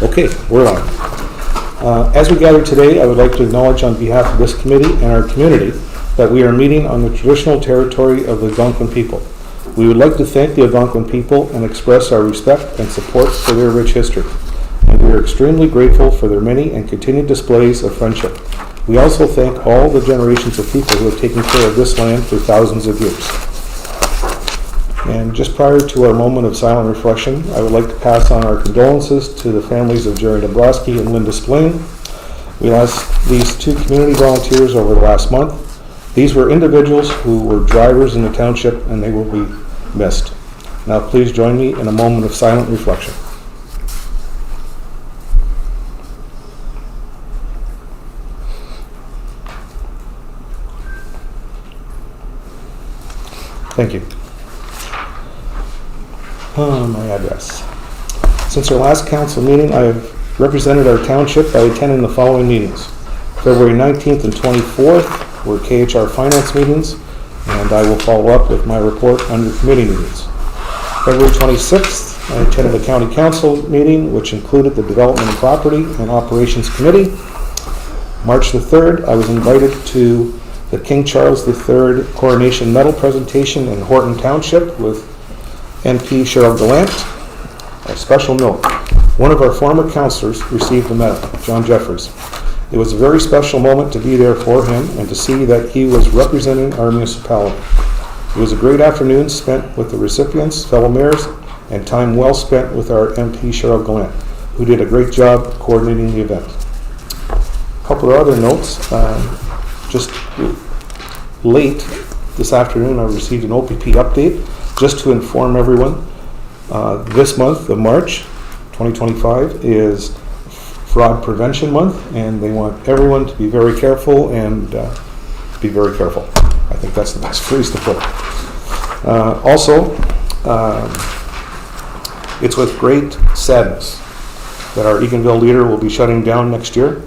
Okay, we're on. As we gather today, I would like to acknowledge on behalf of this committee and our community that we are meeting on the traditional territory of the Algonquin people. We would like to thank the Algonquin people and express our respect and support for their rich history. And we are extremely grateful for their many and continued displays of friendship. We also thank all the generations of people who have taken care of this land for thousands of years. And just prior to our moment of silent reflection, I would like to pass on our condolences to the families of Jerry Dombrowski and Linda Splain. We lost these two community volunteers over the last month. These were individuals who were drivers in the township, and they will be missed. Now please join me in a moment of silent reflection. Thank you. My address. Since our last council meeting, I have represented our township by attending the following meetings. February 19th and 24th were KHR finance meetings, and I will follow up with my report under committee meetings. February 26th, I attended a county council meeting, which included the Development and Property and Operations Committee. March the 3rd, I was invited to the King Charles III Coronation Medal presentation in Horton Township with MP Cheryl Gallant. A special note, one of our former councillors received the medal, John Jeffries. It was a very special moment to be there for him and to see that he was representing our municipality. It was a great afternoon spent with the recipients, fellow mayors, and time well spent with our MP Cheryl Gallant, who did a great job coordinating the event. A couple of other notes. Just late this afternoon, I received an OPP update just to inform everyone. This month of March 2025 is Fraud Prevention Month, and they want everyone to be very careful and be very careful. I think that's the best phrase to put it. Also, it's with great sadness that our Eganville leader will be shutting down next year.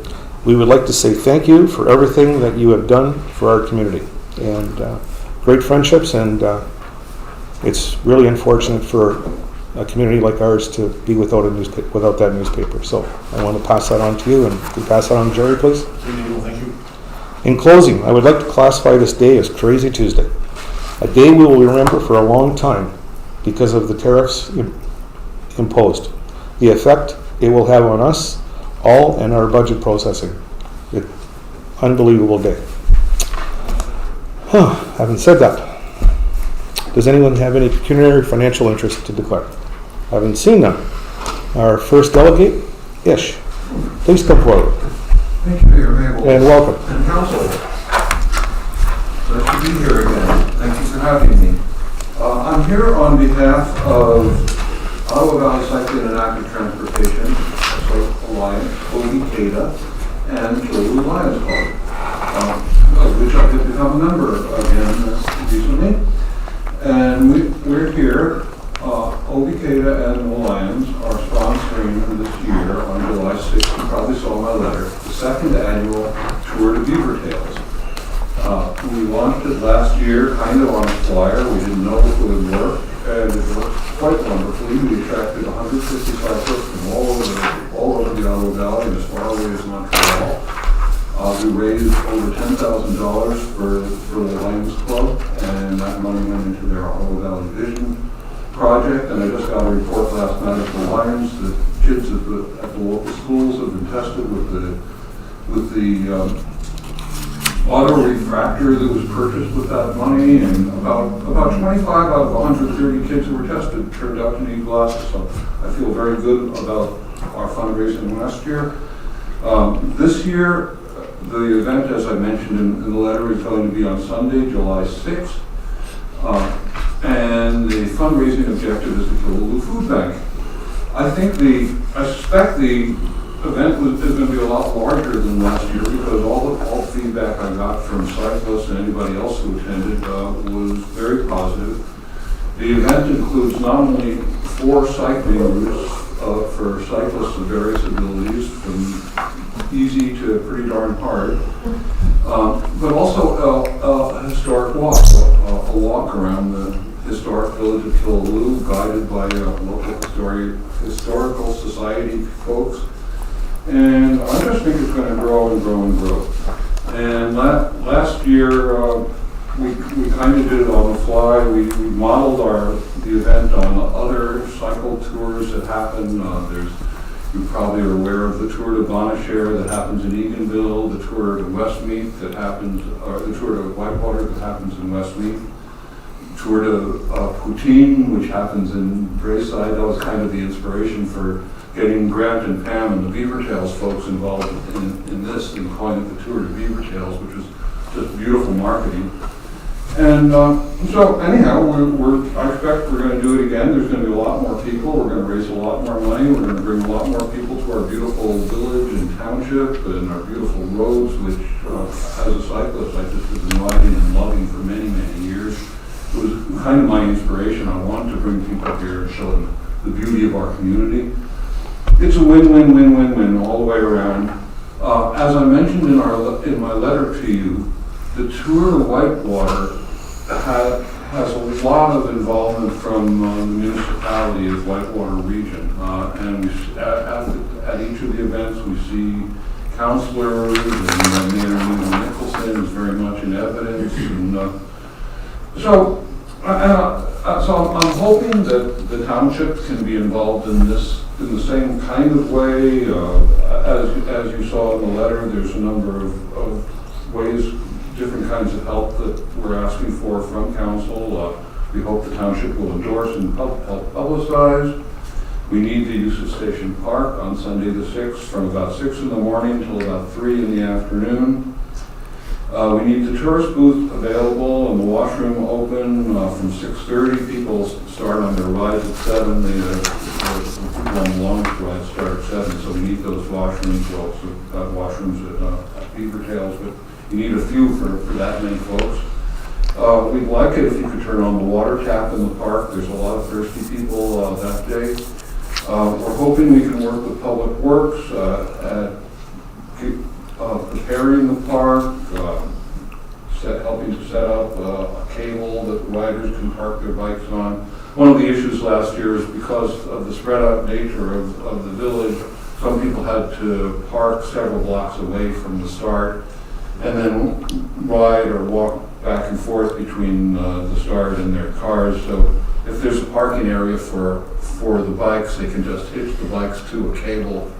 We would like to say thank you for everything that you have done for our community, and great friendships, and it's really unfortunate for a community like ours to be without that newspaper. So I want to pass that on to you, and can you pass that on to Jerry, please? Thank you. In closing, I would like to classify this day as Crazy Tuesday, a day we will remember for a long time because of the tariffs imposed, the effect it will have on us all and our budget processing. Unbelievable day. Having said that, does anyone have any pecuniary financial interest to declare? Having seen none, our first delegate, Ish, please come forward. Thank you, Mayor Mabel. And welcome. And Council. Nice to be here again. Thank you for having me. I'm here on behalf of Ottawa Valley Cycling and Active Transportation Alliance, OVCADA, and Killaroo Lions Club, of which I did become a member again recently. And we're here, OVCADA and the Lions are sponsoring this year on July 6th, you probably saw my letter, the second annual Tour de Beaver Tails. We launched it last year kind of on a flyer. We didn't know if it would work, and it worked quite wonderfully. We attracted 150 cyclists from all over the Ottawa Valley and as far away as Montreal. We raised over $10,000 for the Lions Club, and that money went into their Ottawa Valley Vision project. And I just got a report last night of the Lions that kids at the local schools have been tested with the auto refractor that was purchased with that money, and about 25 out of 130 kids who were tested turned out to need glasses. So I feel very good about our fundraising last year. This year, the event, as I mentioned in the letter, is going to be on Sunday, July 6th. And the fundraising objective is the Killaroo Food Bank. I suspect the event is going to be a lot larger than last year because all the feedback I got from cyclists and anybody else who attended was very positive. The event includes not only 4 cycling routes for cyclists of various abilities, from easy to pretty darn hard, but also a historic walk, a walk around the historic village of Killaloe, guided by local historical society folks. And I just think it's going to grow and grow and grow. And last year, we kind of did it on the fly. We modeled the event on other cycle tours that happen. You probably are aware of the Tour de Bonachère that happens in Eganville, the Tour de Westmeath that happens, or the Tour de Whitewater that happens in Westmeath, Tour de Poutine, which happens in Braeside. That was kind of the inspiration for getting Grant and Pam and the Beaver Tails folks involved in this and calling it the Tour de Beaver Tails, which was just beautiful marketing. And so anyhow, I expect we're going to do it again. There's going to be a lot more people. We're going to raise a lot more money. We're going to bring a lot more people to our beautiful village and township and our beautiful roads, which as a cyclist I just have been riding and loving for many, many years. It was kind of my inspiration. I wanted to bring people here and show them the beauty of our community. It's a win-win-win-win-win all the way around. As I mentioned in my letter to you, the Tour of Whitewater has a lot of involvement from the municipality of Whitewater region. And at each of the events, we see councilors, and Mayor Newman Nicholson is very much in evidence. And, so I'm hoping that the township can be involved in this in the same kind of way. As you saw in the letter, there's a number of ways, different kinds of help that we're asking for from council. We hope the township will endorse and help publicize. We need the use of Station Park on Sunday the 6th from about 6 in the morning till about 3 in the afternoon. We need the tourist booth available and the washroom open from 6:30. People start on their rides at 7. The people on the longest ride start at 7, so we need those washrooms. We also got washrooms at Beaver Tails, but you need a few for that many folks. We'd like it if you could turn on the water tap in the park. There's a lot of thirsty people that day. We're hoping we can work with Public Works at preparing the park, helping to set up a cable that riders can park their bikes on. One of the issues last year is because of the spread out nature of the village, some people had to park several blocks away from the start and then ride or walk back and forth between the start and their cars. So if there's a parking area for the bikes, they can just hitch the bikes to a cable,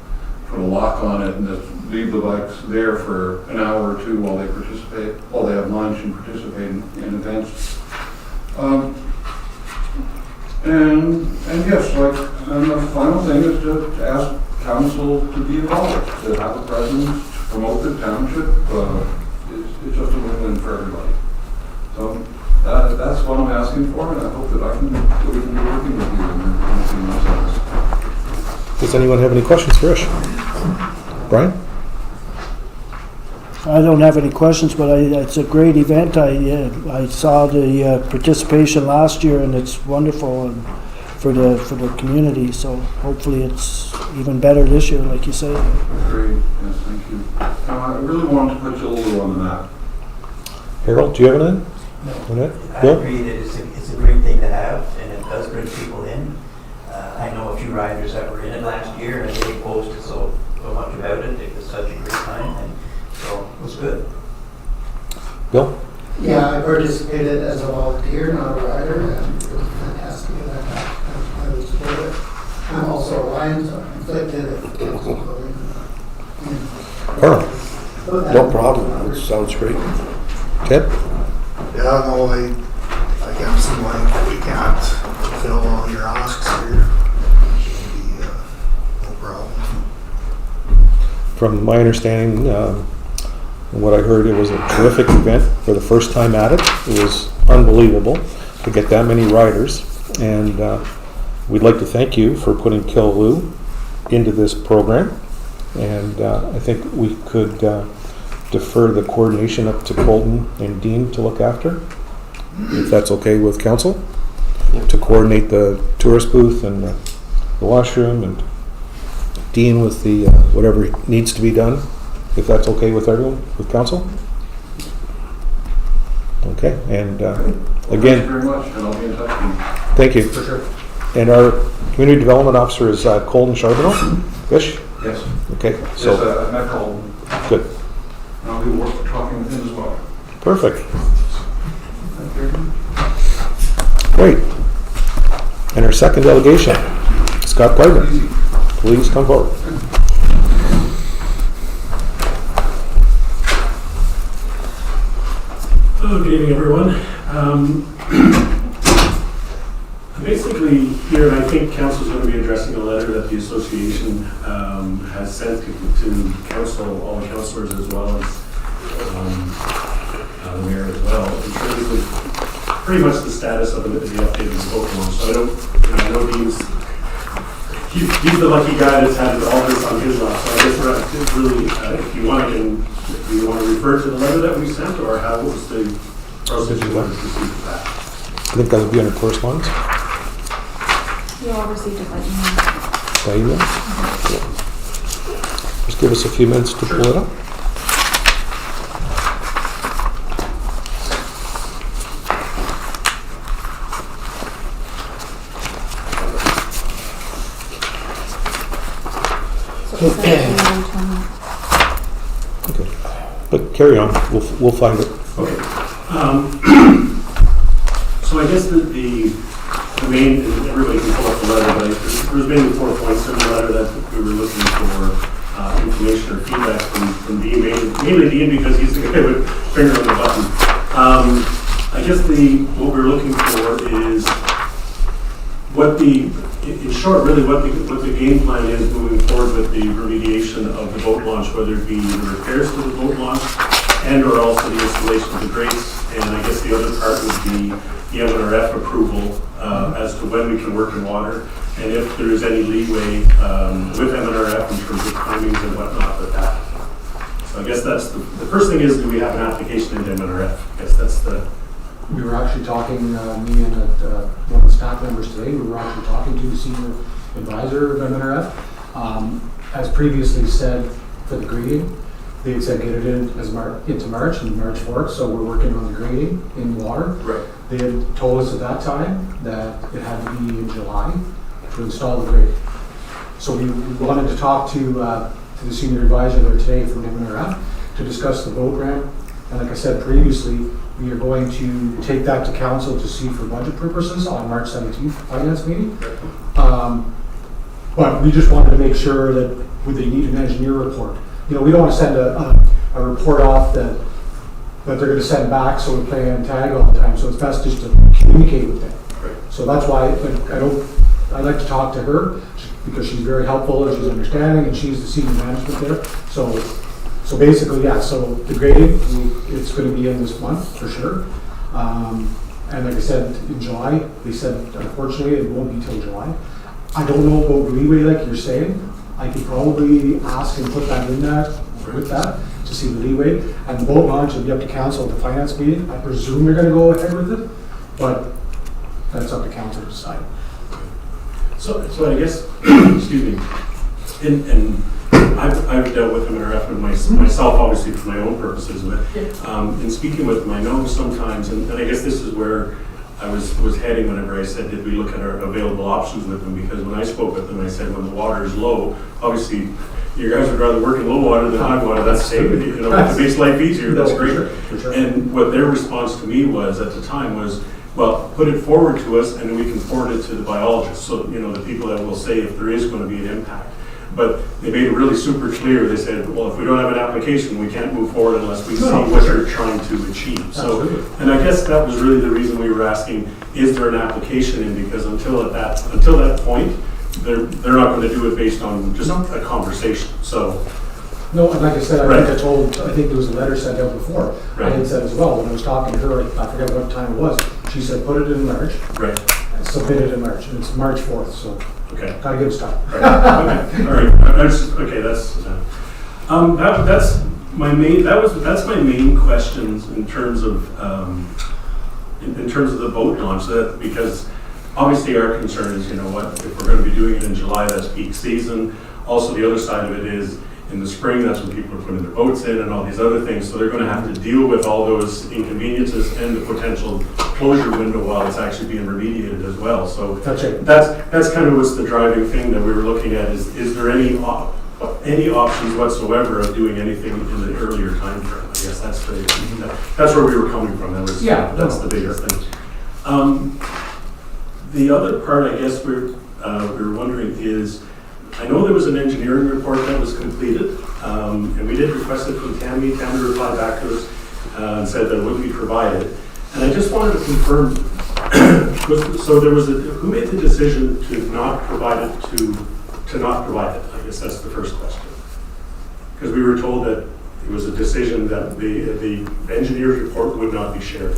put a lock on it, and just leave the bikes there for an hour or two while they have lunch and participate in events. And yes, and the final thing is to ask council to be involved, to have a presence, to promote the township. It's just a win-win for everybody. So that's what I'm asking for, and I hope that we can be working with you in a few months. Does anyone have any questions for Ish? Brian? I don't have any questions, but it's a great event. I saw the participation last year, and it's wonderful and for the community. So hopefully it's even better this year, like you say. Great, yes, thank you. I really wanted to put Killaloe on the map. Harold, do you have anything? No. I agree that it's a great thing to have, and it does bring people in. I know a few riders that were in it last year, and they posted so much about it. It was such a great time, and so it was good. Bill? Yeah, I participated as a volunteer, not a rider, and it was fantastic. I would support it. I'm also a Lions, so I'm conflicted at council building. Carl? No problem. It sounds great. Ted? Yeah, no, I can see why we can't fulfill all your asks here. Should be no problem. From my understanding, and what I heard, it was a terrific event for the first time at it. It was unbelievable to get that many riders, and we'd like to thank you for putting Killaloe into this program, and I think we could defer the coordination up to Colton and Dean to look after, if that's okay with council, to coordinate the tourist booth and the washroom, and Dean with the whatever needs to be done, if that's okay with everyone, with council. Okay, and Thank you Again, very much, and I'll be in touch with you. thank you. For sure. And our community development officer is Colton Charbonneau. Fish? Yes. Okay, Yes, so, I've met Colton, good. and I'll be talking with him as well. Perfect. Thank you. Great. And our second delegation, Scott Gardner. Easy. Please come forward. Hello, good evening, everyone. Basically, here, and I think council is going to be addressing a letter that the association has sent to council, all the councillors, as well as the mayor as well, in terms of pretty much the status of the updated scope launch. So I know he's the lucky guy that's had all this on his lap. So I guess it's really, if you want, do you want to refer to the letter that we sent, or how was the process you wanted to proceed with that? I think that would be under correspondence You all received it by email. by email. Just give us a few minutes to pull it up. So it's email to me. Okay. But carry on, we'll find it. Okay. So I guess the main, and everybody can pull up the letter, but there's mainly 4 points in the letter that we were looking for information or feedback from Dean, mainly Dean, because he's the guy with finger on the button. I guess what we're looking for is in short, really what the game plan is moving forward with the remediation of the boat launch, whether it be the repairs to the boat launch and or also the installation of the grates. And I guess the other part would be the MNRF approval as to when we can work in water, and if there is any leeway with MNRF in terms of timings and whatnot with that. So I guess that's the first thing is, do we have an application into MNRF? I guess that's the... We were actually talking, me and one of the staff members today, we were actually talking to the senior advisor of MNRF. As previously said for the grading, they had said get it in into March and March 4th, so we're working on the grading in water. Right. They had told us at that time that it had to be in July to install the grade. So we wanted to talk to the senior advisor there today from MNRF to discuss the boat ramp. And like I said previously, we are going to take that to council to see for budget purposes on March 17th finance meeting. But we just wanted to make sure that would they need an engineer report. You know, we don't want to send a report off that they're going to send back, so we play tag all the time. So it's best just to communicate with them. Right. So that's why I like to talk to her because she's very helpful and she's understanding and she's the senior management there. So basically, yeah, so the grading, it's going to be in this month for sure. And like I said, in July, they said, unfortunately, it won't be till July. I don't know about leeway like you're saying. I could probably ask and put that in there with that to see the leeway. And the boat launch will be up to council at the finance meeting. I presume they're going to go ahead with it, but that's up to council to decide. So I guess, excuse me, and I've dealt with MNRF and myself, obviously, for my own purposes, but in speaking with them, I know sometimes, and I guess this is where I was heading whenever I said, did we look at our available options with them? Because when I spoke with them, I said, when the water is low, obviously, you guys would rather work in low water than high water. That's safe. You know, if it makes life easier, that's great. For sure. And what their response to me was at the time was, well, put it forward to us and we can forward it to the biologists. So, you know, the people that will say if there is going to be an impact. But they made it really super clear. They said, well, if we don't have an application, we can't move forward unless we see what you're trying to achieve. So, and I guess that was really the reason we were asking, is there an application in? Because until that point, they're not going to do it based on just a conversation. So. No, and like I said, Right. I think there was a letter sent out before. Right. I had said as well, when I was talking to her, I forget what time it was, she said, put it in March, Right. and submit it in March, and it's March 4th, so Okay. gotta give us time. Okay. All right. That's my main. That's my main questions in terms of in terms of the boat launch. That because obviously our concern is, you know what, if we're going to be doing it in July, that's peak season. Also, the other side of it is in the spring, that's when people are putting their boats in and all these other things. So they're going to have to deal with all those inconveniences and the potential closure window while it's actually being remediated as well. So That's it. that's kind of what's the driving thing that we were looking at is there any options whatsoever of doing anything in the earlier time frame? I guess that's where we were coming from. That's the biggest thing. The other part, I guess, we were wondering is, I know there was an engineering report that was completed, and we did request it from Tammy. Tammy replied back to us and said that it would be provided. And I just wanted to confirm, so there was who made the decision to not provide it, to not provide it? I guess that's the first question. Because we were told that it was a decision that the engineer's report would not be shared.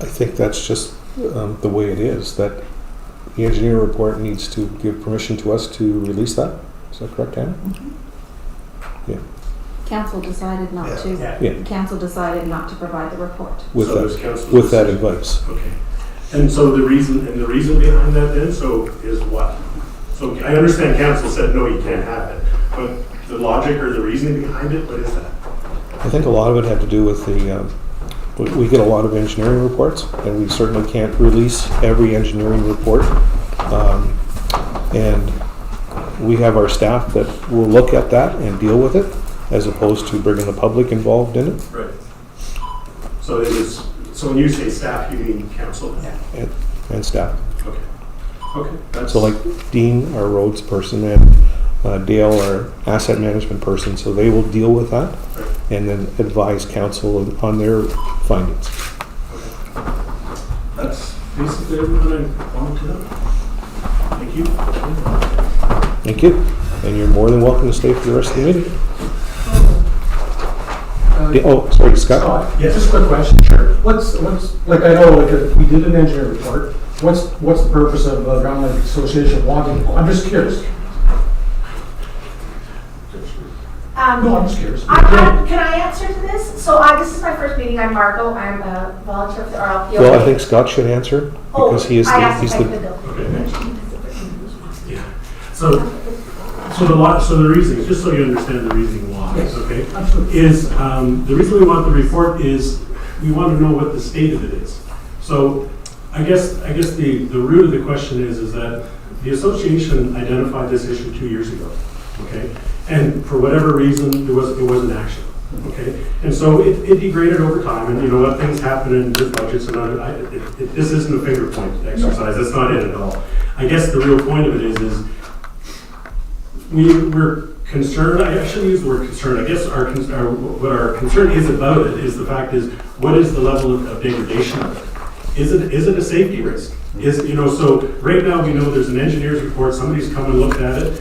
I think that's just the way it is, that the engineer report needs to give permission to us to release that. Is that correct, Anna? Council decided not to. Yeah. Council decided not to provide the report. With So there's that, council's with that decision. advice. Okay. And so the reason behind that then, so is what? So I understand council said, no, you can't have it, but the logic or the reasoning behind it, what is that? I think a lot of it had to do with we get a lot of engineering reports, and we certainly can't release every engineering report. And we have our staff that will look at that and deal with it, as opposed to bringing the public involved in it. Right. So it is, so when you say staff, you mean council? Yeah. And staff. Okay. Okay. That's, So like Dean, our roads person, and Dale, our asset management person, so they will deal with that and then advise council on their findings. that's basically everything I wanted to know. Thank you. Thank you. And you're more than welcome to stay for the rest of the meeting. Oh, sorry, Scott? Yeah, just a quick question. Sure. What's, like, I know, like, we did an engineer report. What's the purpose of the Ground Lake Association wanting, I'm just curious. No, I'm just curious. Can I answer to this? So this is my first meeting. I'm Margot. I'm a volunteer for the RLPO. Well, I think Scott should answer because he is I asked he's if I could the, bill. Okay. Yeah. So the reason, just so you understand the reasoning why, Yes. okay? Absolutely. Is, the reason we want the report is we want to know what the state of it is. So I guess the root of the question is that the association identified this issue 2 years ago, okay? And for whatever reason, it wasn't action, okay? And so it degraded over time, and you know what, things happen in the budgets and other, this isn't a finger point exercise, that's not it at all. I guess the real point of it is we're concerned, I actually use the word concern, I guess what our concern is about it is the fact is, what is the level of degradation of it? Is it a safety risk? So right now we know there's an engineer's report, somebody's come and looked at it,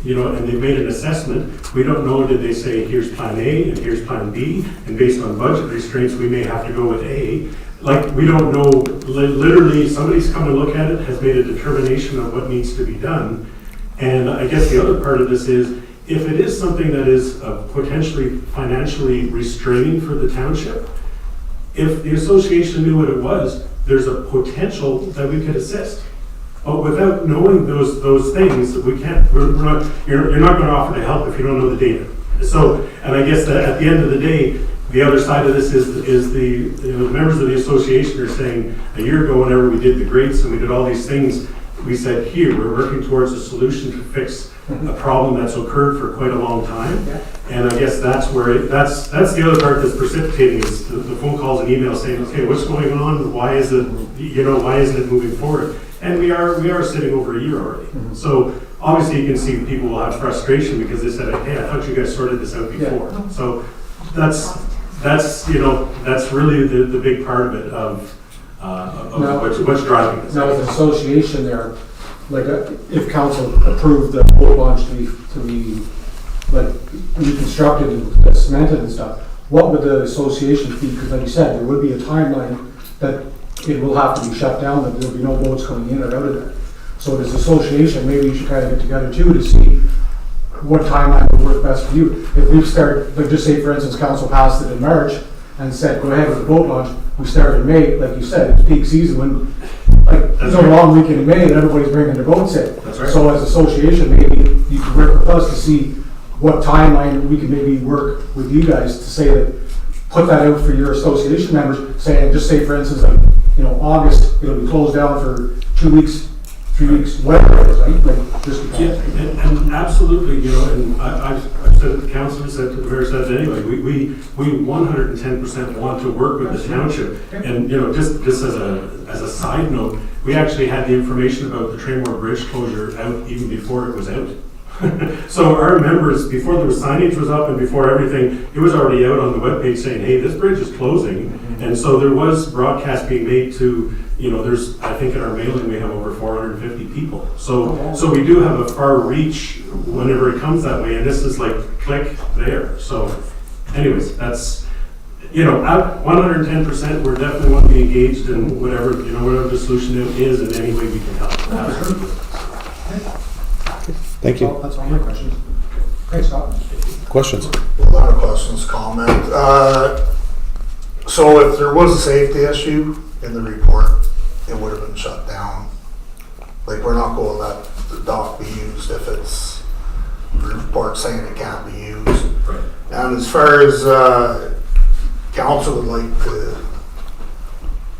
and they've made an assessment. We don't know, did they say, here's plan A and here's plan B, and based on budget restraints, we may have to go with A. Like, we don't know, literally, somebody's come and looked at it, has made a determination of what needs to be done. And I guess the other part of this is, if it is something that is potentially financially restraining for the township, if the association knew what it was, there's a potential that we could assist. But without knowing those things, we can't. You're not going to offer to help if you don't know the data. So, and I guess that at the end of the day, the other side of this is the members of the association are saying, a year ago, whenever we did the grates and we did all these things, we said, here, we're working towards a solution to fix a problem that's occurred for quite a long time. And I guess that's where that's the other part that's precipitating is the phone calls and emails saying, okay, what's going on? Why isn't it moving forward? And we are sitting over a year already. So obviously you can see people will have frustration because they said, hey, I thought you guys sorted this out before. So that's really the big part of it of what's driving this. Now, with the association there, like, if council approved the boat launch to be like reconstructed and cemented and stuff, what would the association fee? Because like you said, there would be a timeline that it will have to be shut down, that there'll be no boats coming in or out of there. So as association, maybe you should kind of get together too to see what timeline would work best for you. If we start, like, just say for instance, council passed it in March and said, go ahead with the boat launch, we start in May, like you said, it's peak season when, like, there's a long weekend in May and everybody's bringing their boats in. That's right. So as association, maybe you can work with us to see what timeline we can maybe work with you guys to say that put that out for your association members, saying, just say for instance, like, August, it'll be closed down for 2 weeks, 3 weeks, whatever it is, right? Like, just Yeah, and absolutely, and I've said to the council, said to the mayor, said anyway, we 110% want to work with the township. And, just as a side note, we actually had the information about the Traymore Bridge closure out even before it was out. So our members, before the signage was up and before everything, it was already out on the webpage saying, hey, this bridge is closing. And so there was broadcast being made to, there's, I think in our mailing, we have over 450 people. So we do have a far reach whenever it comes that way. And this is like, click there. So anyways, that's, at 110%, we're definitely want to be engaged in whatever the solution is in any way we can help. Thank you. That's all my questions. Thanks, Scott. Questions? A lot of questions, comment. So if there was a safety issue in the report, it would have been shut down. Like, we're not going to let the dock be used if it's the report saying it can't be used. Right. And as far as council would like to,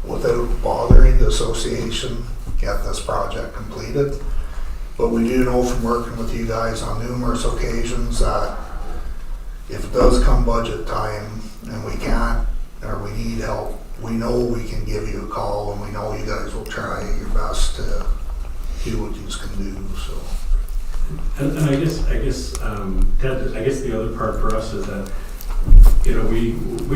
without bothering the association, get this project completed. But we do know from working with you guys on numerous occasions that if it does come budget time and we can't, or we need help, we know we can give you a call, and we know you guys will try your best to do what you can do, so. And I guess, Ted, I guess the other part for us is that, we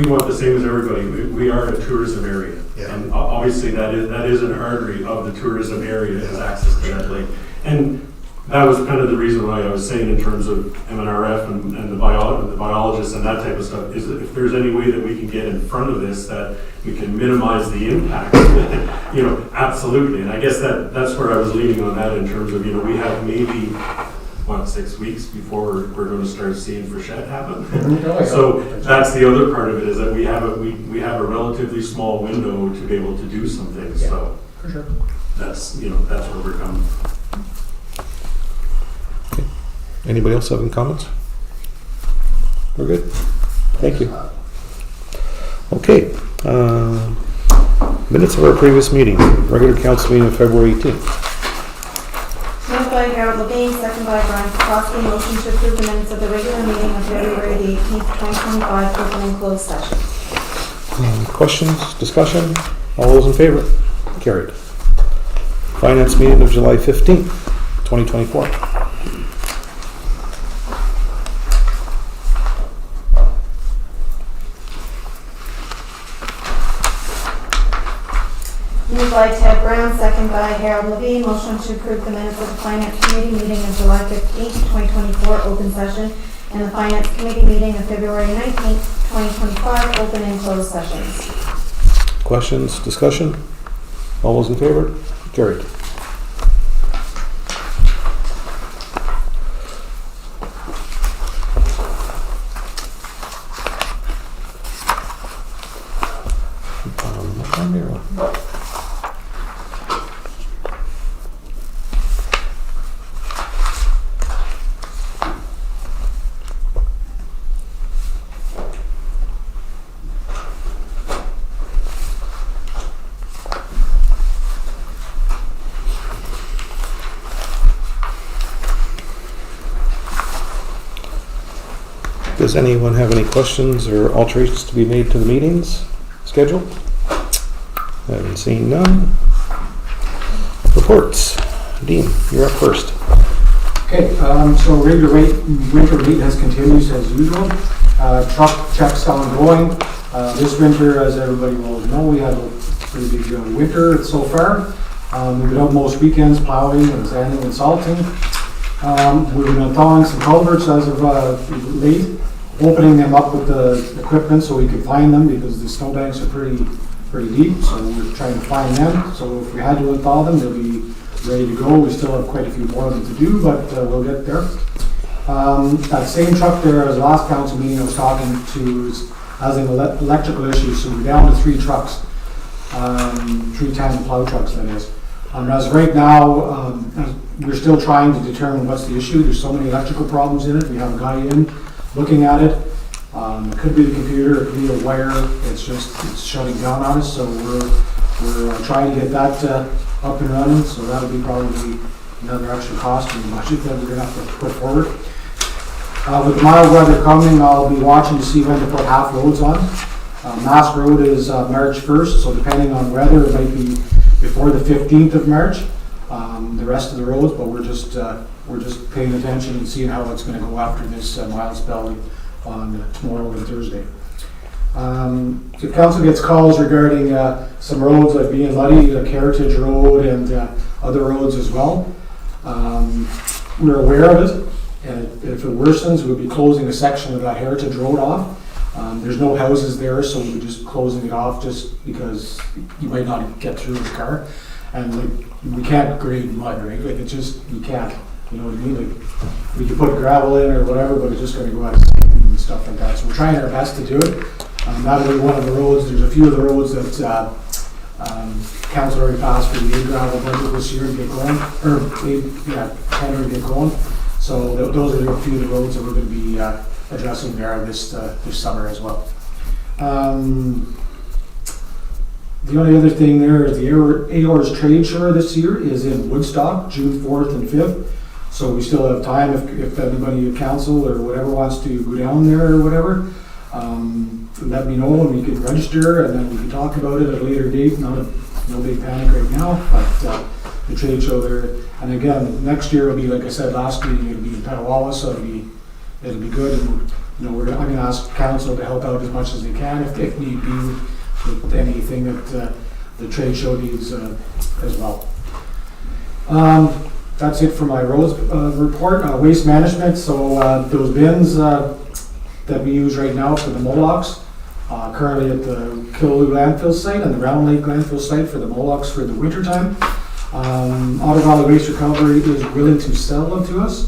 want the same as everybody. We are a tourism area. Yeah. And obviously that is an artery of the tourism area, is access to that lake. And that was kind of the reason why I was saying in terms of MNRF and the biologists and that type of stuff, is that if there's any way that we can get in front of this, that we can minimize the impact, absolutely. And I guess that's where I was leaning on that in terms of, we have maybe, 6 weeks before we're going to start seeing Frechette happen. So that's the other part of it, is that we have a relatively small window to be able to do some things. Yeah, so for sure. That's that's where we're coming from. Anybody else have any comments? We're good? Thank you. Okay. Minutes of our previous meeting, regular council meeting of February 18th. Moved by Harold Levine, second by Brian Kowalski. Motion to approve the minutes of the regular meeting of February the 18th, 2025, open and closed session. Questions, discussion? All those in favor? Carried. Finance meeting of July 15th, 2024. Moved by Ted Brown, second by Harold Levine. Motion to approve the minutes of the Finance Committee meeting of July 15th, 2024, open session, and the Finance Committee meeting of February 19th, 2025, open and closed sessions. Questions, discussion? All those in favor? Carried. Does anyone have any questions or alterations to be made to the meetings schedule? I haven't seen none. Reports. Dean, you're up first. Okay, so regular winter maintenance continues as usual. Truck checks ongoing. This winter, as everybody will know, we had a pretty big winter so far. We've been out most weekends plowing and sanding and salting. We've been thawing some culverts as of late, opening them up with the equipment so we can find them, because the snowbanks are pretty deep, so we're trying to find them. So if we had to thaw them, they'll be ready to go. We still have quite a few more of them to do, but we'll get there. That same truck there, as the last council meeting I was talking to, has an electrical issue, so we're down to 3 trucks, 3 tandem plow trucks, that is. As of right now, we're still trying to determine what's the issue. There's so many electrical problems in it. We have a guy in looking at it. It could be the computer, it could be a wire, it's shutting down on us, so we're trying to get that up and running, so that'll be probably another extra cost in the budget that we're gonna have to put forward. With the mild weather coming, I'll be watching to see when to put half loads on. Mask Road is March 1st, so depending on weather, it might be before the 15th of March, the rest of the roads, but we're just paying attention and seeing how it's gonna go after this mild spell on tomorrow and Thursday. If council gets calls regarding some roads like being muddy, like Heritage Road and other roads as well, we're aware of it, and if it worsens, we'll be closing a section of that Heritage Road off. There's no houses there, so we're just closing it off just because you might not get through with the car. And like, we can't grade mud, right? Like it just, you can't, you know what I mean? Like, we can put gravel in or whatever, but it's just gonna go out of sync and stuff like that. So we're trying our best to do it. That'll be one of the roads. There's a few of the roads that council already passed for the gravel budget this year to get going, or tender to get going. So those are a few of the roads that we're going to be addressing there this summer as well. The only other thing there is the AOR's trade show this year is in Woodstock, June 4th and 5th. So we still have time if anybody at council or whatever wants to go down there or whatever. Let me know and we can register and then we can talk about it at a later date. No big panic right now, but the trade show there. And again, next year will be, like I said last meeting, it'll be in Petawawa, so it'll be good. And you know, I'm going to ask council to help out as much as they can if need be with anything that the trade show needs as well. That's it for my roads report. Waste management. So those bins that we use right now for the Molochs, currently at the Killaloe landfill site and the Round Lake landfill site for the Molochs for the winter time. Otter Valley Waste Recovery is willing to sell them to us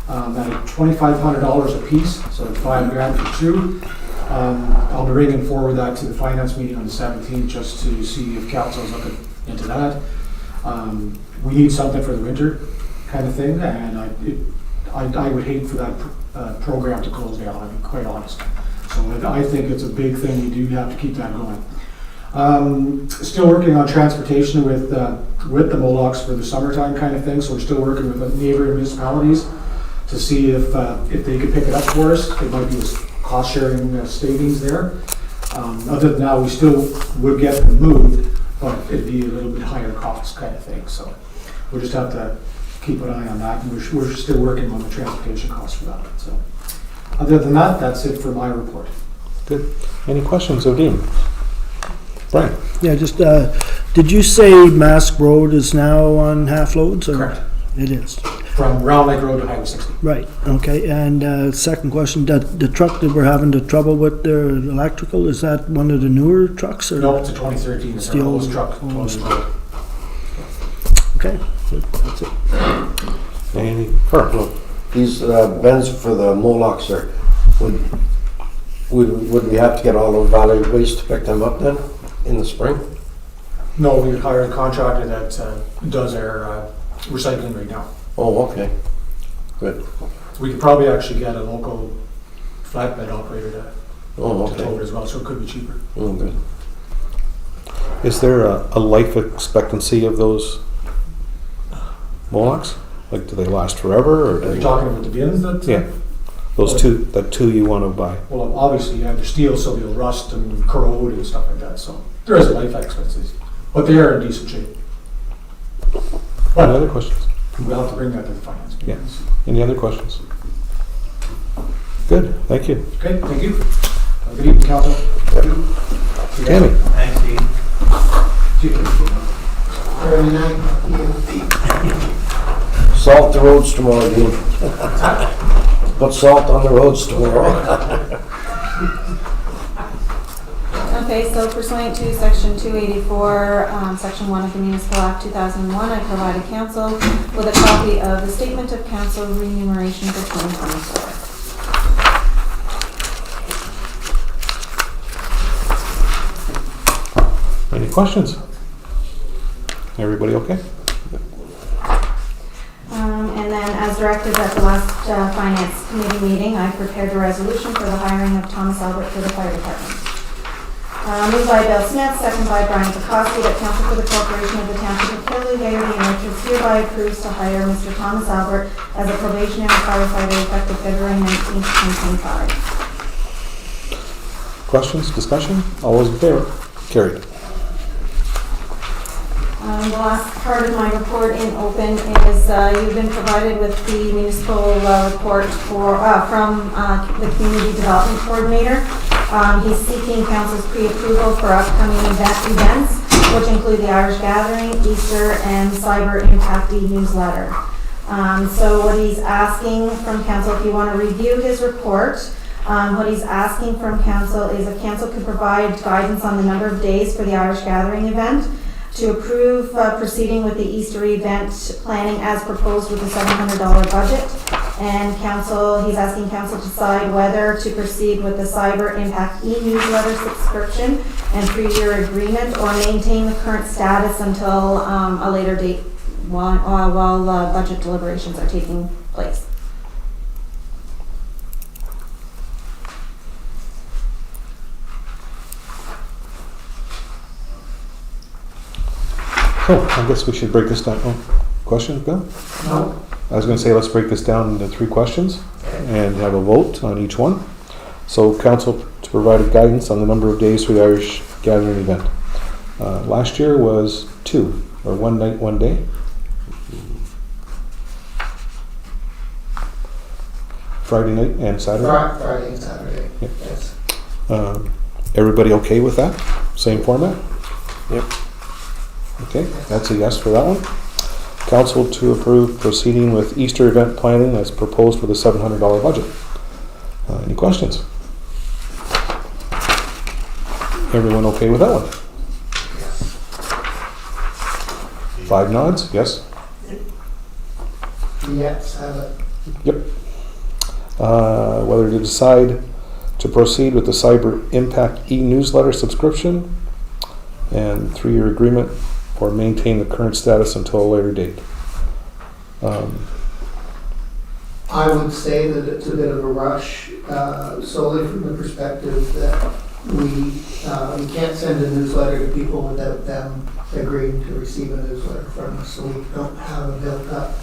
at $2,500 a piece, so it's $5,000 for two. I'll be bringing forward that to the finance meeting on the 17th just to see if council is looking into that. We need something for the winter kind of thing, and I would hate for that program to close down, I'll be quite honest. So I think it's a big thing, we do have to keep that going. Still working on transportation with the Molochs for the summertime kind of thing, so we're still working with the neighboring municipalities to see if they could pick it up for us. It might be cost sharing savings there. Other than that, we still would get them moved, but it'd be a little bit higher cost kind of thing. So we'll just have to keep an eye on that, and we're still working on the transportation costs for that. So other than that, that's it for my report. Good. Any questions of Dean? Brian? Yeah, just, did you say Mask Road is now on half loads? Or? Correct. It is. From Round Lake Road to Highway 60. Right, okay. And second question, the truck that we're having the trouble with, the electrical, is that one of the newer trucks? Or? No, it's a 2013. It's the our old oldest truck. oldest truck. Okay, that's it. Any? Carl? These bins for the Molochs, sir, would we have to get all of Valley Waste to pick them up then in the spring? No, we would hire a contractor that does our recycling right now. Oh, okay. Good. We could probably actually get a local flatbed operator to Oh, tow okay. it as well, so it could be cheaper. Oh, good. Is there a life expectancy of those Molochs? Like, do they last forever, or Are do you they? talking about the bins that? Yeah. Those two you want to buy. Well, obviously, yeah, they're steel, so they'll rust and corrode and stuff like that, so there is a life expectancy. But they are in decent shape. Any But other questions? we'll have to bring that to the finance meeting. Yeah. Any other questions? Good, thank you. Okay, thank you. Have a good evening, council. Tammy? Thanks, Dean. Very nice. Salt the roads tomorrow, Dean. Put salt on the roads tomorrow. Okay, so pursuant to section 284, section 1 of the Municipal Act 2001, I provided council with a copy of the Statement of Council Remuneration for 2024. Any questions? Everybody okay? And then as directed at the last Finance Committee meeting, I prepared a resolution for the hiring of Thomas Albert for the fire department. Moved by Bill Smith, second by Brian Bukowski, that council for the corporation of the township of Killy, Haggerty, and Richards hereby approves to hire Mr. Thomas Albert as a probationary firefighter effective February 19th, 2025. Questions, discussion? All those in favor? Carried. The last part of my report in open is you've been provided with the municipal report from the Community Development Coordinator. He's seeking council's pre-approval for upcoming events, which include the Irish Gathering, Easter, and Cyber Impact newsletter. So what he's asking from council, if you want to review his report, what he's asking from council is if council could provide guidance on the number of days for the Irish Gathering event, to approve proceeding with the Easter event planning as proposed with a $700 budget. And he's asking council to decide whether to proceed with the Cyber Impact e-newsletter subscription and 3-year agreement, or maintain the current status until a later date while budget deliberations are taking place. Oh, I guess we should break this down. Oh, questions, Bill? No? I was going to say, let's break this down into 3 questions and have a vote on each one. So council to provide guidance on the number of days for the Irish Gathering event. Last year was 2, or 1 night, 1 day. Friday night and Saturday. Friday and Saturday, Yep. yes. Everybody okay with that? Same format? Yep. Okay, that's a yes for that one. Council to approve proceeding with Easter event planning as proposed with a $700 budget. Any questions? Everyone okay with that one? Yes. 5 nods, yes? Yes, have it. Yep. Whether to decide to proceed with the Cyber Impact e-newsletter subscription and 3-year agreement, or maintain the current status until a later date. I would say that it's a bit of a rush, solely from the perspective that we can't send a newsletter to people without them agreeing to receive a newsletter from us, so we don't have a built-up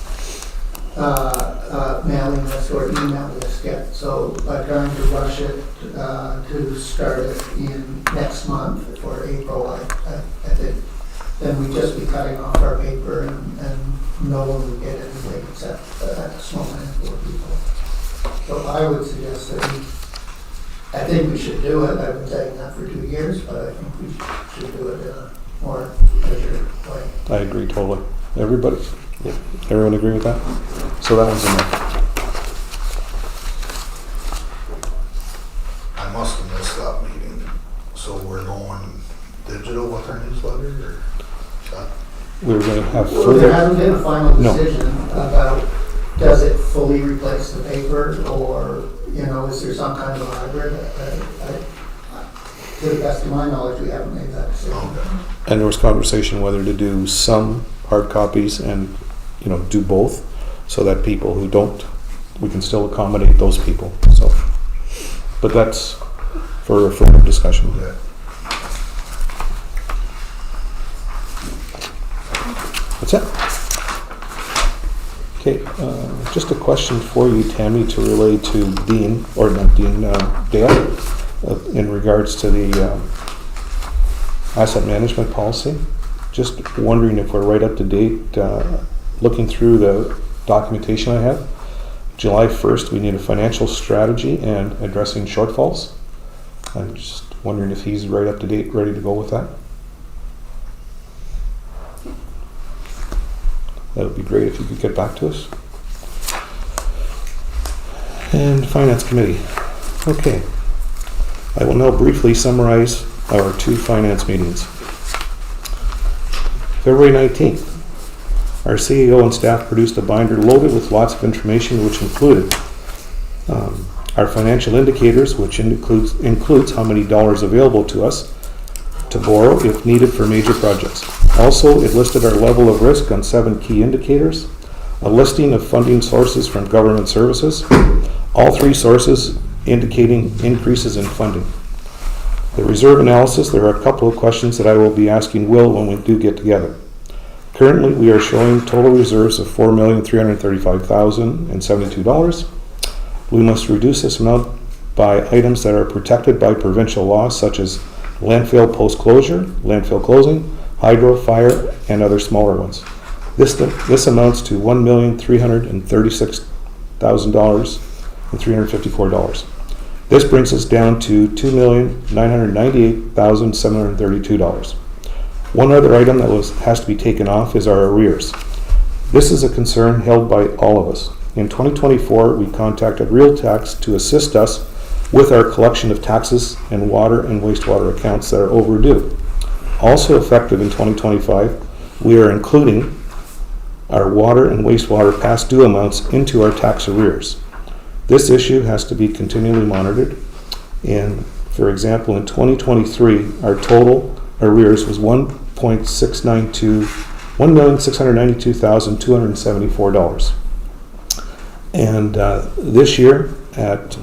mailing list or email list yet. So by trying to rush it to start it in next month or April, I think then we'd just be cutting off our paper and no one would get anything except a small handful of people. So I would suggest that I think we should do it. I've been saying that for 2 years, but I think we should do it in a more measured way. I agree totally. Everybody? Yeah. Everyone agree with that? So that one's a no. I must have missed that meeting. So we're going digital with our newsletter, or is that? We were going to have Well, further. there hasn't been a final No. decision about does it fully replace the paper, or, is there some kind of hybrid? To the best of my knowledge, we haven't made that decision. Okay. And there was conversation whether to do some hard copies and, do both, so that people who don't, we can still accommodate those people. So, but that's for a further discussion. Yeah. That's it. Okay, just a question for you, Tammy, to relay to Dean, or not Dean, Dale, in regards to the asset management policy. Just wondering if we're right up to date, looking through the documentation I have. July 1st, we need a financial strategy and addressing shortfalls. I'm just wondering if he's right up to date, ready to go with that. That would be great if you could get back to us. And Finance Committee. Okay. I will now briefly summarize our 2 finance meetings. February 19th, our CEO and staff produced a binder loaded with lots of information, which included our financial indicators, which includes how many dollars available to us to borrow if needed for major projects. Also, it listed our level of risk on 7 key indicators, a listing of funding sources from government services, all three sources indicating increases in funding. The reserve analysis, there are a couple of questions that I will be asking Will when we do get together. Currently, we are showing total reserves of $4,335,072. We must reduce this amount by items that are protected by provincial law, such as landfill post-closure, landfill closing, hydro, fire, and other smaller ones. This amounts to $1,336,354. This brings us down to $2,998,732. One other item that has to be taken off is our arrears. This is a concern held by all of us. In 2024, we contacted Real Tax to assist us with our collection of taxes and water and wastewater accounts that are overdue. Also effective in 2025, we are including our water and wastewater past due amounts into our tax arrears. This issue has to be continually monitored. And for example, in 2023, our total arrears was $1,692,274. And this year, at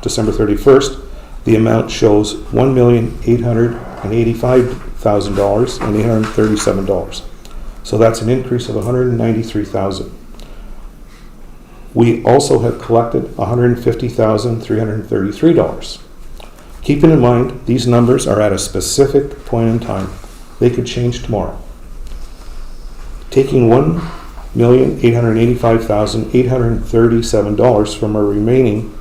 December 31st, the amount shows $1,885,837. So that's an increase of $193,000. We also have collected $150,333. Keeping in mind, these numbers are at a specific point in time. They could change tomorrow. Taking $1,885,837 from our remaining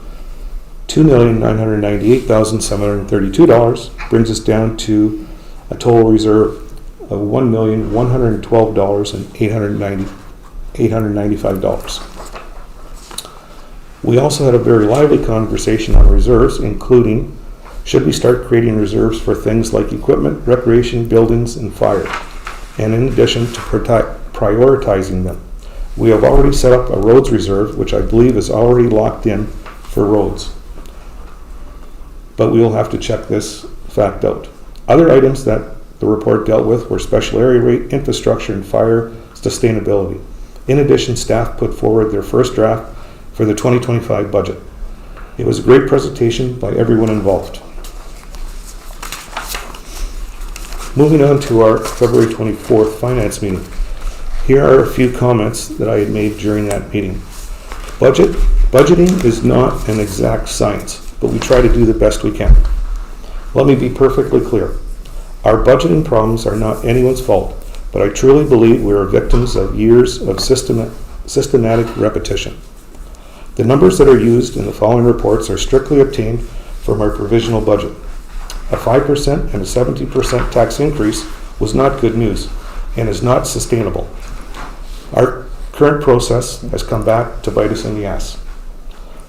$2,998,732 brings us down to a total reserve of $1,112,895. We also had a very lively conversation on reserves, including should we start creating reserves for things like equipment, recreation, buildings, and fire, and in addition to prioritizing them. We have already set up a roads reserve, which I believe is already locked in for roads. But we will have to check this fact out. Other items that the report dealt with were special area rate, infrastructure, and fire sustainability. In addition, staff put forward their first draft for the 2025 budget. It was a great presentation by everyone involved. Moving on to our February 24th finance meeting. Here are a few comments that I had made during that meeting. Budgeting is not an exact science, but we try to do the best we can. Let me be perfectly clear. Our budgeting problems are not anyone's fault, but I truly believe we are victims of years of systematic repetition. The numbers that are used in the following reports are strictly obtained from our provisional budget. A 5% and a 70% tax increase was not good news and is not sustainable. Our current process has come back to bite us in the ass.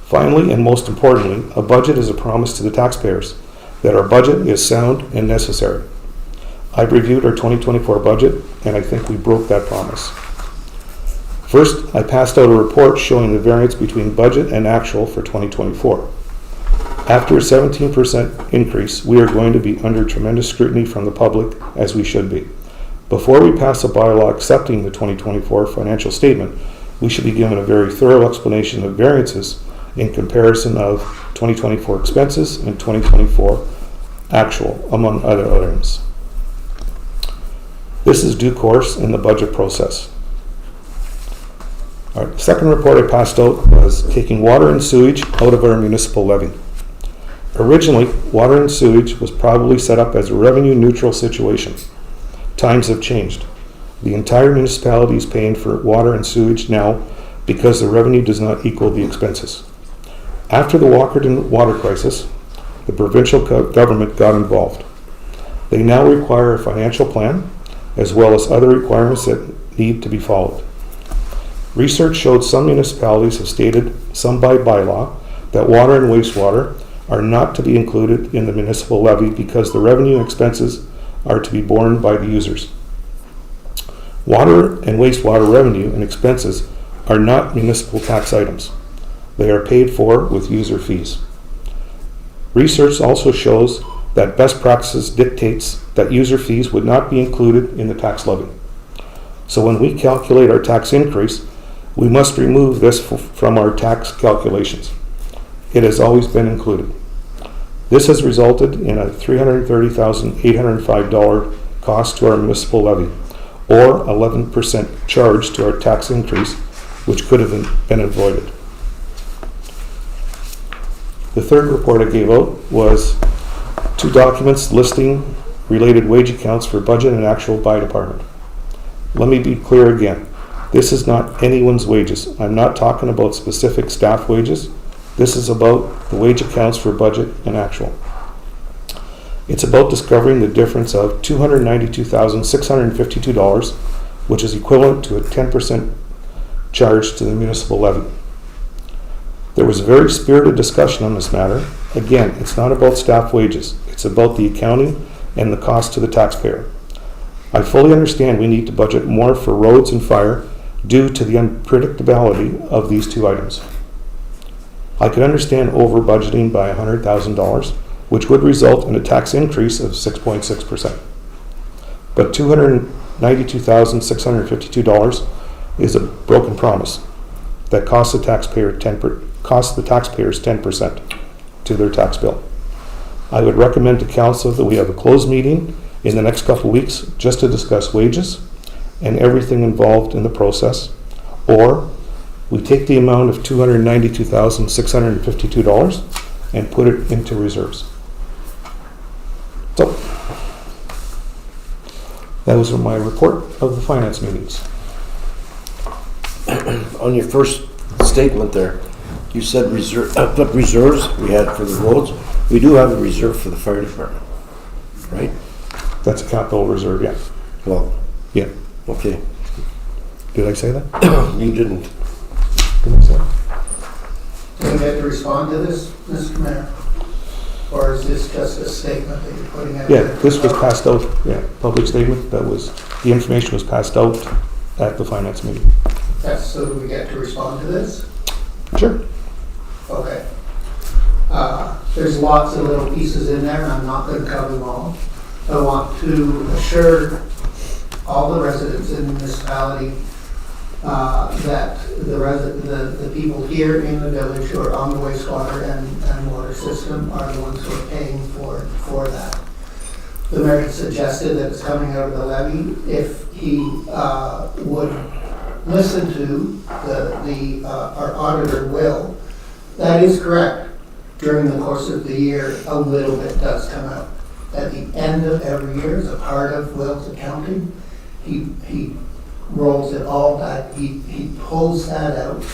Finally, and most importantly, a budget is a promise to the taxpayers that our budget is sound and necessary. I've reviewed our 2024 budget, and I think we broke that promise. First, I passed out a report showing the variance between budget and actual for 2024. After a 17% increase, we are going to be under tremendous scrutiny from the public, as we should be. Before we pass a bylaw accepting the 2024 financial statement, we should be given a very thorough explanation of variances in comparison of 2024 expenses and 2024 actual, among other items. This is due course in the budget process. Our second report I passed out was taking water and sewage out of our municipal levy. Originally, water and sewage was probably set up as a revenue neutral situation. Times have changed. The entire municipality is paying for water and sewage now because the revenue does not equal the expenses. After the Walkerton water crisis, the provincial government got involved. They now require a financial plan as well as other requirements that need to be followed. Research showed some municipalities have stated, some by bylaw, that water and wastewater are not to be included in the municipal levy because the revenue and expenses are to be borne by the users. Water and wastewater revenue and expenses are not municipal tax items. They are paid for with user fees. Research also shows that best practices dictates that user fees would not be included in the tax levy. So when we calculate our tax increase, We must remove this from our tax calculations. It has always been included. This has resulted in a $330,805 cost to our municipal levy, or 11% charge to our tax increase, which could have been avoided. The third report I gave out was 2 documents listing related wage accounts for budget and actual by department. Let me be clear again. This is not anyone's wages. I'm not talking about specific staff wages. This is about the wage accounts for budget and actual. It's about discovering the difference of $292,652, which is equivalent to a 10% charge to the municipal levy. There was a very spirited discussion on this matter. Again, it's not about staff wages. It's about the accounting and the cost to the taxpayer. I fully understand we need to budget more for roads and fire due to the unpredictability of these 2 items. I could understand over budgeting by $100,000, which would result in a tax increase of 6.6%. But $292,652 is a broken promise that costs the taxpayers 10% to their tax bill. I would recommend to council that we have a closed meeting in the next couple of weeks just to discuss wages and everything involved in the process, or we take the amount of $292,652 and put it into reserves. So, that was my report of the finance meetings. On your first statement there, you said put reserves we had for the roads. We do have a reserve for the fire department, right? That's a capital reserve, yeah. Well, Yeah. okay. Did I say that? You didn't. Did I say that? Do we get to respond to this, Mr. Mayor? Or is this just a statement that you're putting out? Yeah, this was passed out, public statement, the information was passed out at the finance meeting. That's so do we get to respond to this? Sure. Okay. There's lots of little pieces in there, and I'm not going to cover them all. I want to assure all the residents in the municipality that the people here in the village who are on the wastewater and water system are the ones who are paying for that. The mayor had suggested that it's coming out of the levy. If he would listen to our auditor, Will, that is correct. During the course of the year, a little bit does come out. At the end of every year, as a part of Will's accounting, he rolls it all back. He pulls that out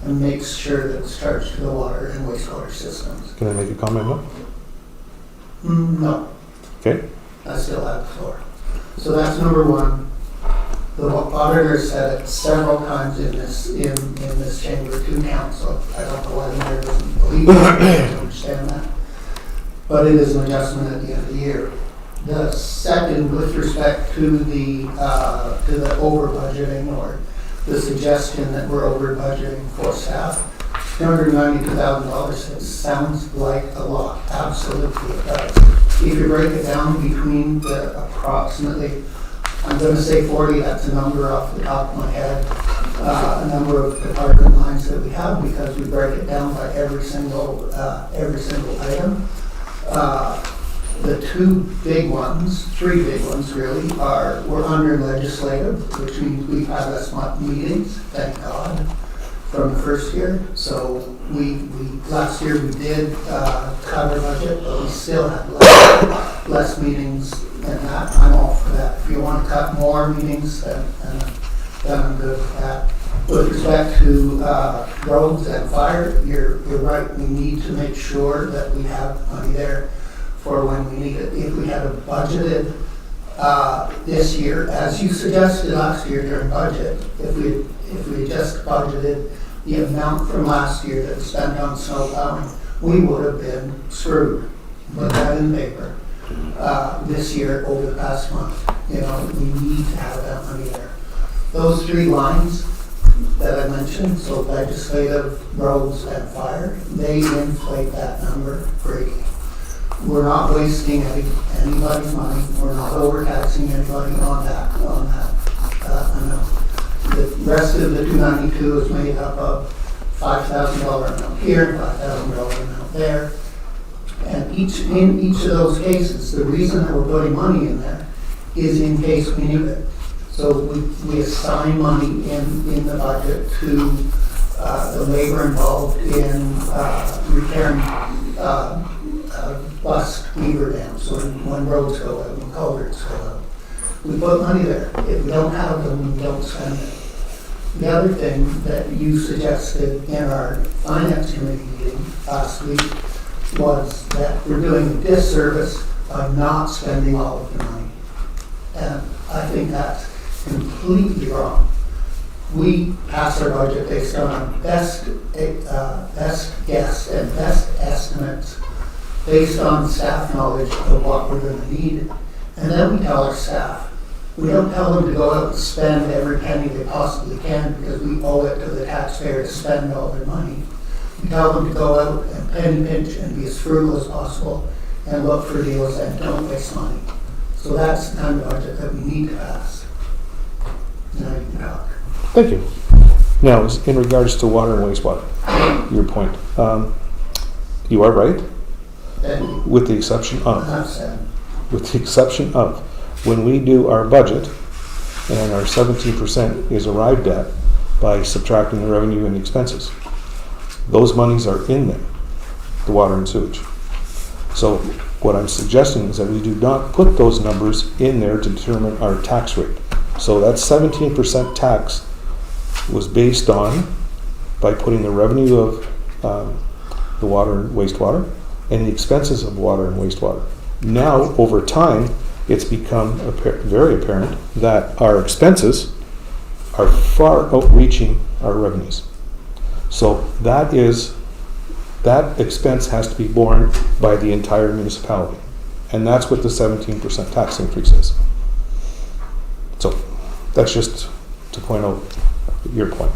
and makes sure that it's charged to the water and wastewater systems. Can I make a comment now? No, Okay. I still have the floor. So that's number one. The auditor said it several times in this chamber to council. I don't know why the mayor doesn't believe it, I don't understand that. But it is an adjustment at the end of the year. The second, with respect to the over budgeting or the suggestion that we're over budgeting for staff, $292,000, it sounds like a lot. Absolutely it does. If you break it down between the approximately, I'm going to say 40, that's a number off the top of my head, a number of department lines that we have because we break it down by every single item. The 3 big ones really, we're under legislative, which means we've had less meetings, thank God, from the first year. So last year we did cut our budget, but we still had less meetings than that. I'm all for that. If you want to cut more meetings, then I'm good with that. With respect to roads and fire, you're right. We need to make sure that we have money there for when we need it. If we had a budgeted this year, as you suggested last year during budget, if we just budgeted the amount from last year that was spent on snow plowing, we would have been screwed. Put that in paper. This year, over the past month, we need to have that money there. Those 3 lines that I mentioned, so legislative, roads, and fire, they inflate that number greatly. We're not wasting anybody's money. We're not overtaxing anybody on that amount. The rest of the 292 is made up of $5,000 amount here, $5,000 amount there. And in each of those cases, the reason that we're putting money in there is in case we need it. So we assign money in the budget to the labor involved in repairing bust beaver dams when roads go out, when culverts go out. We put money there. If we don't have them, we don't spend it. The other thing that you suggested in our finance committee meeting last week was that we're doing a disservice by not spending all of the money. And I think that's completely wrong. We pass our budget based on our best guess and best estimates based on staff knowledge of what we're going to need. And then we tell our staff. We don't tell them to go out and spend every penny they possibly can because we owe it to the taxpayer to spend all their money. We tell them to go out and penny pinch and be as frugal as possible and look for deals and don't waste money. So that's the kind of budget that we need to pass. Now you can talk. Thank you. Now, in regards to water and wastewater, your point, you are right, Then with the exception of, enough said. when we do our budget and our 17% is arrived at by subtracting the revenue and the expenses, those monies are in there, the water and sewage. So what I'm suggesting is that we do not put those numbers in there to determine our tax rate. So that 17% tax was based on, by putting the revenue of the water and wastewater and the expenses of water and wastewater. Now, over time, it's become very apparent that our expenses are far outreaching our revenues. So that expense has to be borne by the entire municipality. And that's what the 17% tax increase is. So that's just to point out your point.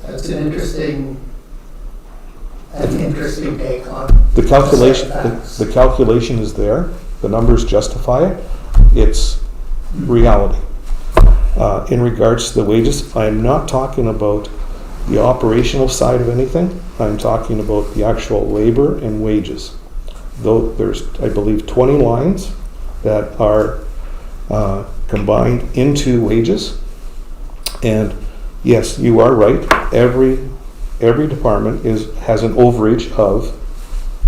That's an interesting take on The calculation, setbacks. the calculation is there, the numbers justify it, it's reality. In regards to the wages, I'm not talking about the operational side of anything, I'm talking about the actual labor and wages. Though there's, I believe, 20 lines that are combined into wages. And yes, you are right, every department has an overage of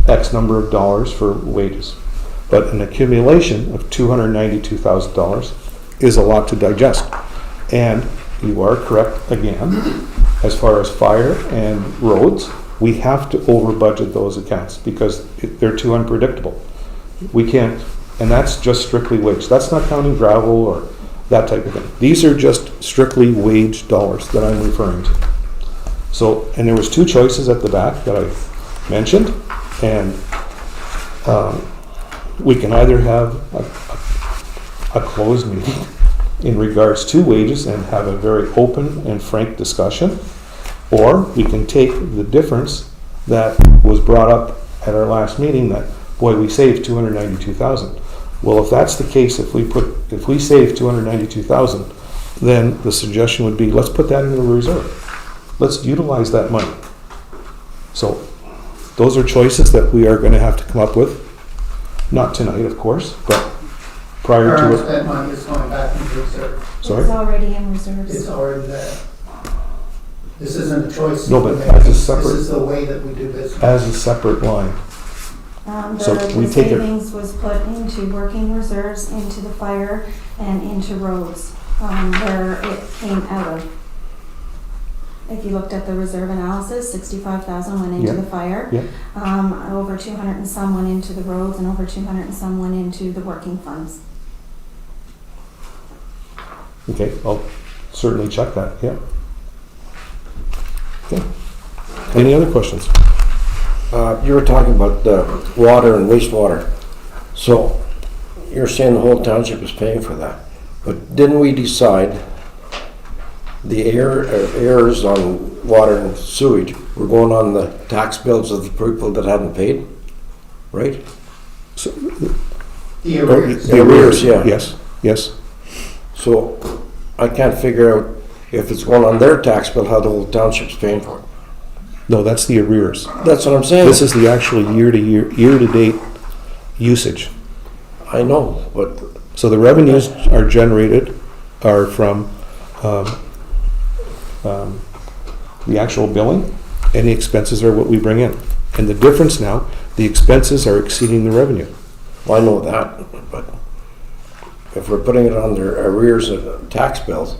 X number of dollars for wages. But an accumulation of $292,000 is a lot to digest. And you are correct again, as far as fire and roads, we have to over budget those accounts because they're too unpredictable. We can't, and that's just strictly wage. That's not counting gravel or that type of thing. These are just strictly wage dollars that I'm referring to. So, and there was two choices at the back that I mentioned, and we can either have a closed meeting in regards to wages and have a very open and frank discussion, or we can take the difference that was brought up at our last meeting that, boy, we saved $292,000. Well, if that's the case, if we save $292,000, then the suggestion would be, let's put that in the reserve. Let's utilize that money. So those are choices that we are going to have to come up with. Not tonight, of course, but prior Our to it. unspent money is going back into reserve. Sorry? It's already in reserves. It's already there. This isn't a choice. No, but we as a make. separate- This is the way that we do business. As a separate line. So we The take it- savings was put into working reserves, into the fire, and into roads, where it came out of. If you looked at the reserve analysis, 65,000 went into Yeah. the fire. Yeah. Over 200 and some went into the roads, and over 200 and some went into the working funds. Okay, I'll certainly check that, yeah. Okay. Any other questions? You were talking about water and wastewater. So you're saying the whole township is paying for that. But didn't we decide the errors on water and sewage were going on the tax bills of the people that hadn't paid? Right? The arrears. The arrears, yeah. Yes, yes. So I can't figure out if it's going on their tax bill, how the whole township's paying for it. No, that's the arrears. That's what I'm saying. This is the actual year-to-date usage. I know, but So the revenues are generated, are from the actual billing, and the expenses are what we bring in. And the difference now, the expenses are exceeding the revenue. I know that, but if we're putting it on their arrears of tax bills,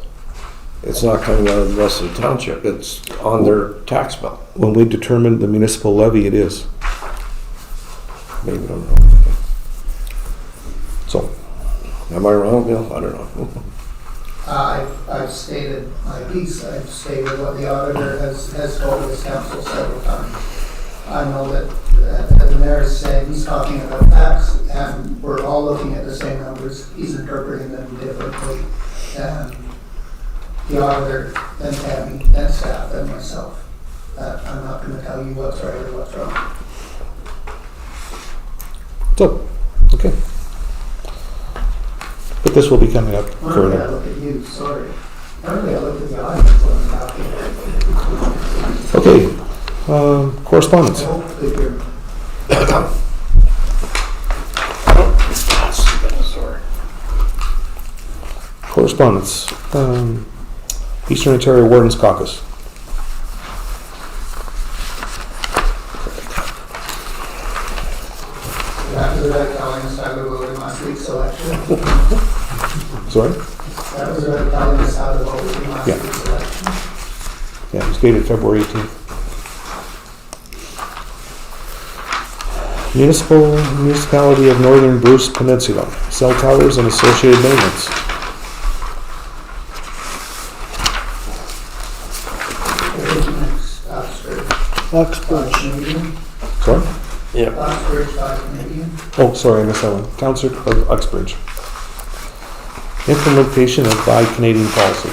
it's not coming out of the rest of the township, it's on their tax bill. When we determine the municipal levy, it is. Maybe, I don't know. So, Am I wrong, Bill? I don't know. I've stated my piece, I've stated what the auditor has told this council several times. I know that, as the mayor is saying, he's talking about facts, and we're all looking at the same numbers, he's interpreting them differently. And the auditor, and Tammy, and staff, and myself, I'm not gonna tell you what's right or what's wrong. so, okay. But this will be coming up Normally I further. look at you, sorry. Normally I look at the audience when I'm talking. Okay, correspondence. I hope that you're Correspondence. Eastern Ontario Wardens Caucus. That was about telling us how to vote in last week's election. Sorry? That was about telling us how to vote in last Yeah. week's election. Yeah, it was dated February 18th. Municipality of Northern Bruce Peninsula, cell towers and associated maintenance. Uxbridge. Canadian. Sorry? Uxbridge by Canadian. Oh, sorry, I missed that one. Councillor of Uxbridge. Implementation of Buy Canadian policy.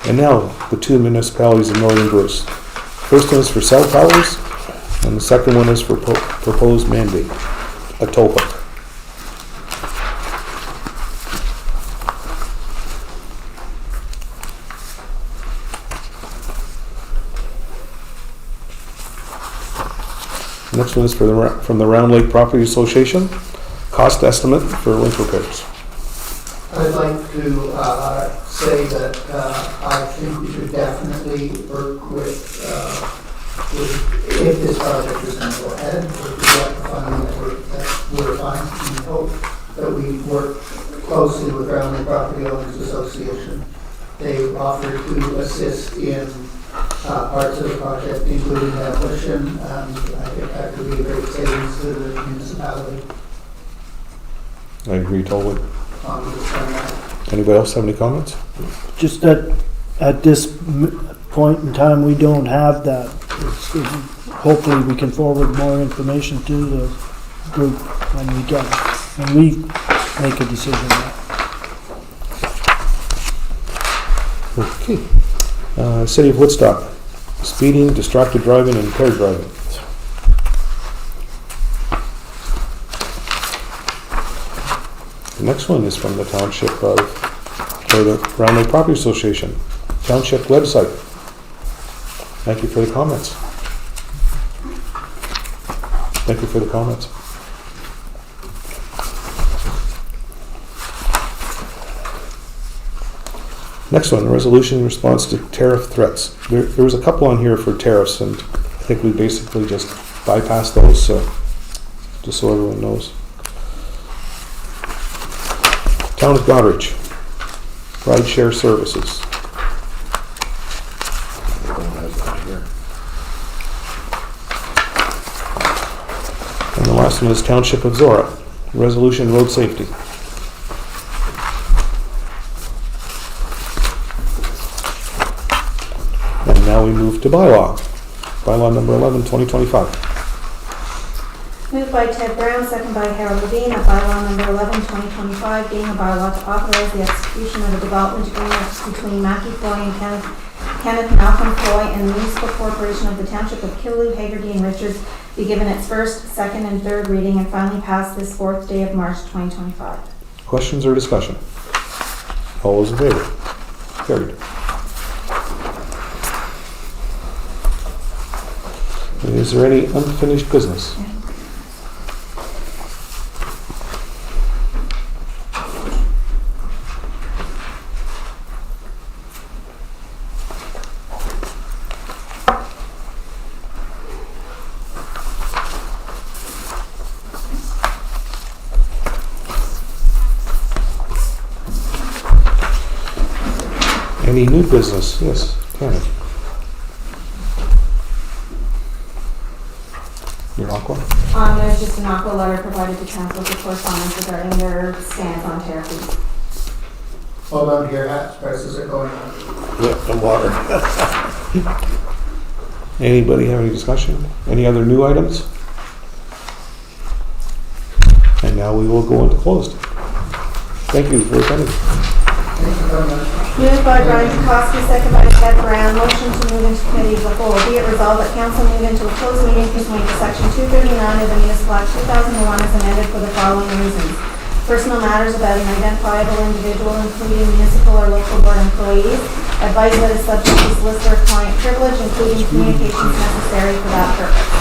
And now, the two municipalities of Northern Bruce. First one is for cell towers, and the second one is for proposed mandate, a tow hook. Next one is from the Round Lake Property Association, cost estimate for winter repairs. I'd like to say that I think we should definitely work with, if this project is going to go ahead, if we get the funding that we're fine, we hope that we work closely with Round Lake Property Owners Association. They offer to assist in parts of the project, including demolition, and I think that could be a great savings to the municipality I agree totally. on this one. Anybody else have any comments? Just that at this point in time, we don't have that. Hopefully, we can forward more information to the group when we get it, when we make a decision. Okay. City of Woodstock, speeding, distracted driving, and impaired driving. The next one is from the Township of, or the Round Lake Property Association, Township website. Thank you for the comments. Thank you for the comments. Next one, resolution in response to tariff threats. There was a couple on here for tariffs, and I think we basically just bypassed those, so just so everyone knows. Town of Goderich, ride share services. And the last one is Township of Zora, resolution road safety. And now we move to bylaw. Bylaw number 11, 2025. Moved by Ted Brown, second by Harold Levine, that bylaw number 11, 2025, being a bylaw to authorize the execution of a development agreement between Mackie Foy and Kenneth Malcolm Foy and the Municipal Corporation of the Township of Killaloe, Hagerty, and Richards be given its first, second, and third reading and finally passed this 4th day of March 2025. Questions or discussion? All those in favor? Carried. Is there any unfinished business? Any new business? Yes, Tammy. Your aqua? There's just an aqua letter provided to council for correspondence regarding their stance on tariff fees. Hold on to your hats, prices are going up. Yeah, the water. Anybody have any discussion? Any other new items? And now we will go into closed. Thank you for attending. Thank you very much. Moved by Brian Kowski, second by Ted Brown, motion to move into committee of the whole. Be it resolved that council move into a closed meeting pursuant to section 239 of the Municipal Act 2001 as amended for the following reasons. Personal matters about an identifiable individual, including municipal or local board employees. Advice that is subject to solicitor client privilege, including communications necessary for that purpose.